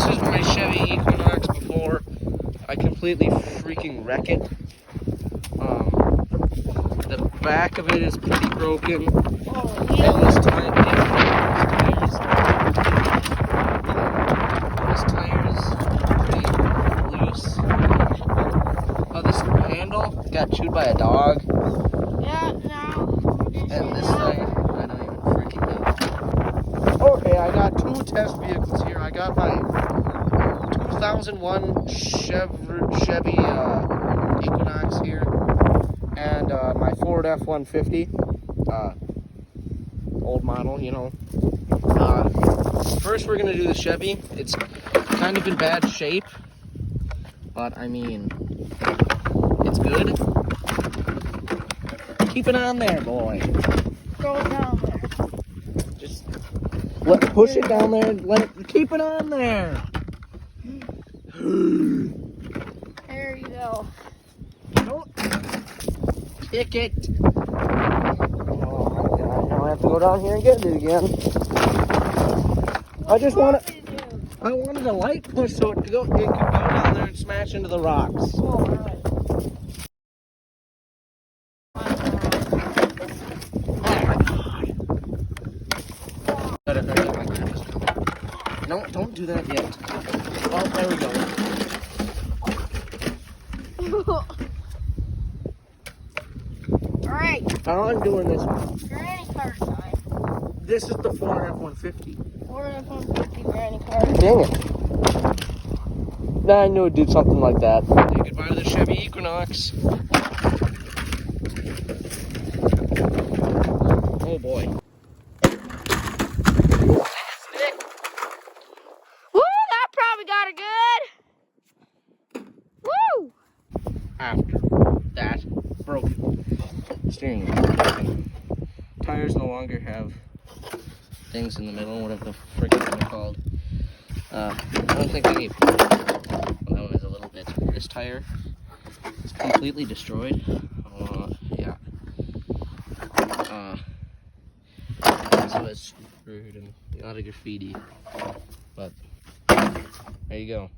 this is my Chevy Equinox before I completely freaking wreck it. The back of it is pretty broken. And this tire is pretty loose. Oh, this handle got chewed by a dog. Yeah, no. And this thing, I don't even freaking know. Okay, I got two test vehicles here. I got my 2001 Chevy Equinox here, and my Ford F-150, old model, you know. First, we're gonna do the Chevy. It's kind of in bad shape, but I mean, it's good. Keep it on there, boy. Go down there. Just push it down there and keep it on there. There you go. Don't kick it. Oh my god, now I have to go down here and get it again. I just want to. I wanted a light push so it could go down there and smash into the rocks. Oh, right. Better hurry up, my grandpa's coming. No, don't do that yet. Oh, there we go. Alright, How I'm doing this one. granny car time. This is the Ford F-150. Ford F-150 granny car. Dang it. I knew it'd do something like that. Say goodbye to the Chevy Equinox. Oh boy. Woo, that probably got her good. Woo! After that, broken. Steering wheel broken. Tires no longer have things in the middle, whatever the frick they're called. I don't think they need. Well, that one is a little bit. This tire is completely destroyed. Yeah. So it's screwed and a lot of graffiti. But there you go.